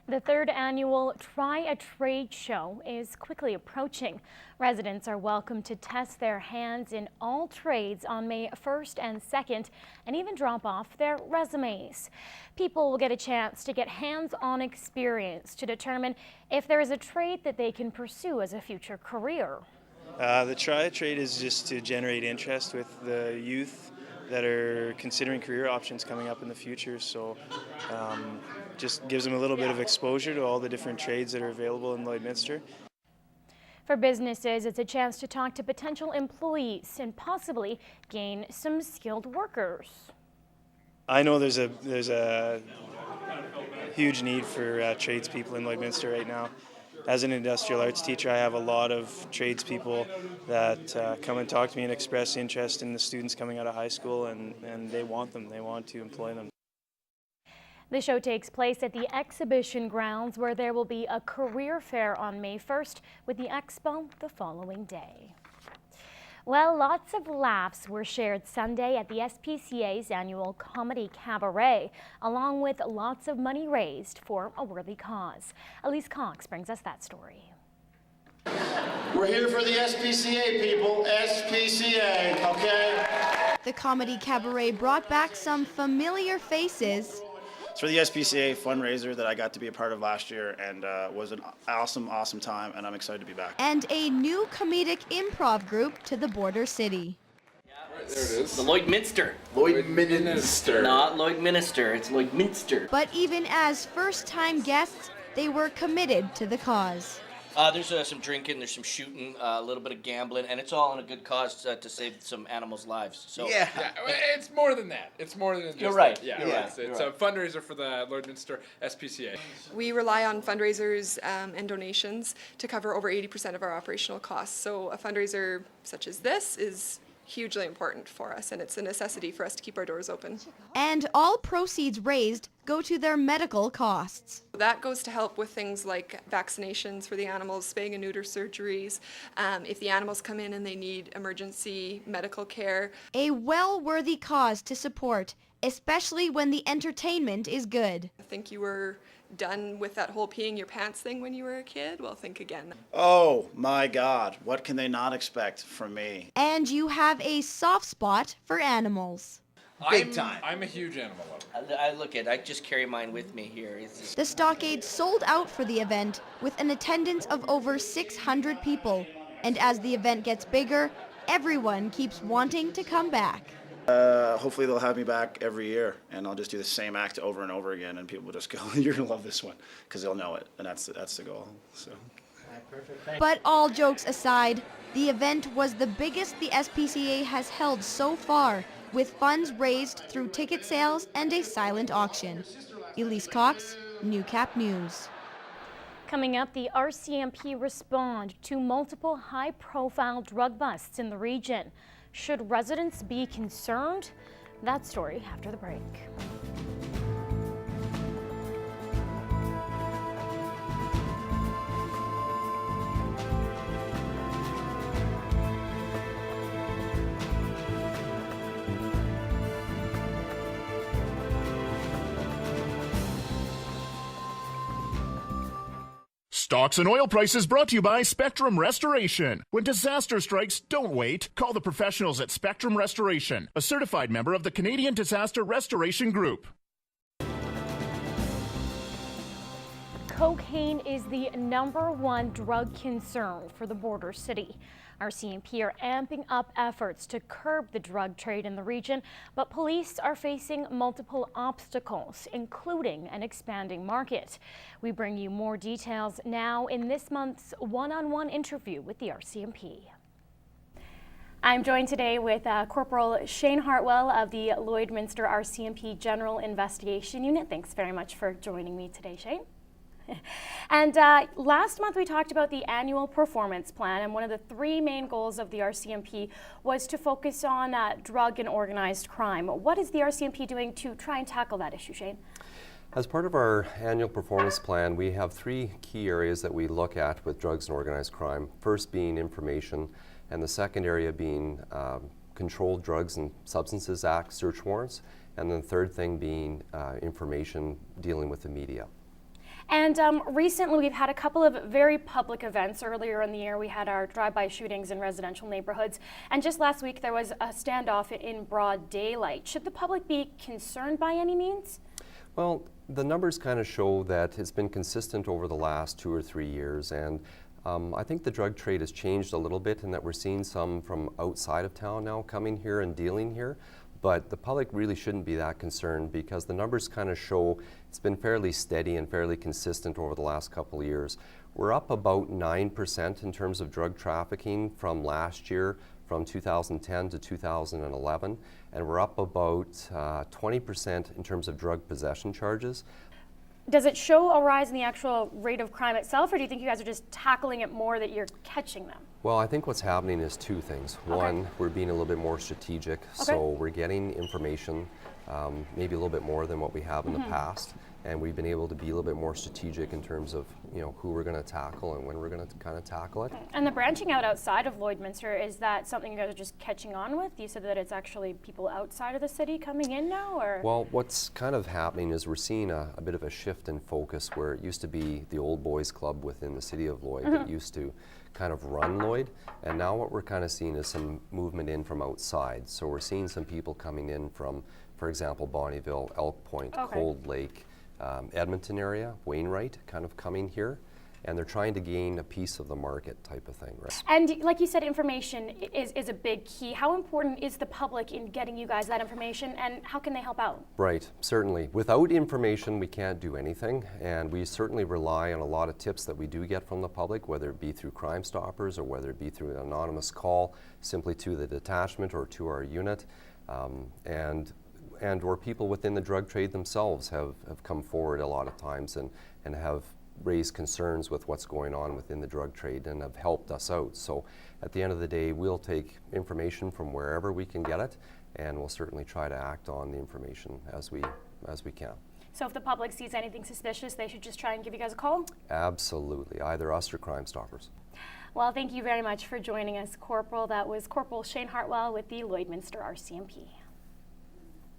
The third annual Try a Trade show is quickly approaching. Residents are welcome to test their hands in all trades on May 1st and 2nd and even drop off their resumes. People will get a chance to get hands-on experience to determine if there is a trade that they can pursue as a future career. The Try a Trade is just to generate interest with the youth that are considering career options coming up in the future. So just gives them a little bit of exposure to all the different trades that are available in Lloydminster. For businesses, it's a chance to talk to potential employees and possibly gain some skilled workers. I know there's a huge need for tradespeople in Lloydminster right now. As an industrial arts teacher, I have a lot of tradespeople that come and talk to me and express interest in the students coming out of high school, and they want them. They want to employ them. The show takes place at the exhibition grounds, where there will be a career fair on May 1st with the expo the following day. Well, lots of laughs were shared Sunday at the SPCA's annual Comedy Cabaret, along with lots of money raised for a worthy cause. Elise Cox brings us that story. We're here for the SPCA, people. SPCA, okay? The Comedy Cabaret brought back some familiar faces. It's for the SPCA fundraiser that I got to be a part of last year, and was an awesome time, and I'm excited to be back. And a new comedic improv group to the border city. There it is. The Lloydminster. Lloydminster. Not Lloydminster, it's Lloydminster. But even as first-time guests, they were committed to the cause. There's some drinking, there's some shooting, a little bit of gambling, and it's all in a good cause to save some animals' lives. So Yeah, it's more than that. It's more than just You're right. that. Yeah, You're right. It's a fundraiser for the Lloydminster SPCA. We rely on fundraisers and donations to cover over 80% of our operational costs. So a fundraiser such as this is hugely important for us, and it's a necessity for us to keep our doors open. And all proceeds raised go to their medical costs. That goes to help with things like vaccinations for the animals, spaying and neuter surgeries, if the animals come in and they need emergency medical care. A well-worthy cause to support, especially when the entertainment is good. I think you were done with that whole peeing your pants thing when you were a kid. Well, think again. Oh my God, what can they not expect from me? And you have a soft spot for animals. Big time. I'm a huge animal lover. I just carry mine with me here. The stockade sold out for the event with an attendance of over 600 people. And as the event gets bigger, everyone keeps wanting to come back. Hopefully they'll have me back every year, and I'll just do the same act over and over again, and people will just go, "You're gonna love this one," because they'll know it, and that's the goal. So. But all jokes aside, the event was the biggest the SPCA has held so far, with funds raised through ticket sales and a silent auction. Elise Cox, Newcap News. Coming up, the RCMP respond to multiple high-profile drug busts in the region. Should residents be concerned? That story after the break. Stocks and oil prices brought to you by Spectrum Restoration. When disaster strikes, don't wait. Call the professionals at Spectrum Restoration, a certified member of the Canadian Disaster Restoration Group. Cocaine is the #1 drug concern for the border city. RCMP are amping up efforts to curb the drug trade in the region, but police are facing multiple obstacles, including an expanding market. We bring you more details now in this month's one-on-one interview with the RCMP. I'm joined today with Corporal Shane Hartwell of the Lloydminster RCMP General Investigation Unit. Thanks very much for joining me today, Shane. And last month we talked about the annual performance plan, and one of the 3 main goals of the RCMP was to focus on drug and organized crime. What is the RCMP doing to try and tackle that issue, Shane? As part of our annual performance plan, we have 3 key areas that we look at with drugs and organized crime. First being information, and the second area being Controlled Drugs and Substances Act search warrants, and then the third thing being information dealing with the media. And recently we've had a couple of very public events. Earlier in the year we had our drive-by shootings in residential neighborhoods, and just last week there was a standoff in broad daylight. Should the public be concerned by any means? Well, the numbers kind of show that it's been consistent over the last 2 or 3 years, and I think the drug trade has changed a little bit in that we're seeing some from outside of town now coming here and dealing here. But the public really shouldn't be that concerned because the numbers kind of show it's been fairly steady and fairly consistent over the last couple of years. We're up about 9% in terms of drug trafficking from last year, from 2010 to 2011, and we're up about 20% in terms of drug possession charges. Does it show a rise in the actual rate of crime itself, or do you think you guys are just tackling it more that you're catching them? Well, I think what's happening is two things. One, we're being a little bit more strategic, so we're getting information, maybe a little bit more than what we have in the past, and we've been able to be a little bit more strategic in terms of, you know, who we're going to tackle and when we're going to kind of tackle it. And the branching out outside of Lloydminster, is that something you guys are just catching on with? You said that it's actually people outside of the city coming in now, or? Well, what's kind of happening is we're seeing a bit of a shift in focus where it used to be the old boys club within the city of Lloyd that used to kind of run Lloyd, and now what we're kind of seeing is some movement in from outside. So we're seeing some people coming in from, for example, Bonnyville, Elk Point, Cold Lake, Edmonton area, Wainwright, kind of coming here, and they're trying to gain a piece of the market type of thing, right? And like you said, information is a big key. How important is the public in getting you guys that information, and how can they help out? Right, certainly. Without information, we can't do anything, and we certainly rely on a lot of tips that we do get from the public, whether it be through Crime Stoppers or whether it be through an anonymous call simply to the detachment or to our unit, and or people within the drug trade themselves have come forward a lot of times and have raised concerns with what's going on within the drug trade and have helped us out. So at the end of the day, we'll take information from wherever we can get it, and we'll certainly try to act on the information as we can. So if the public sees anything suspicious, they should just try and give you guys a call? Absolutely, either us or Crime Stoppers. Well, thank you very much for joining us, Corporal. That was Corporal Shane Hartwell with the Lloydminster RCMP.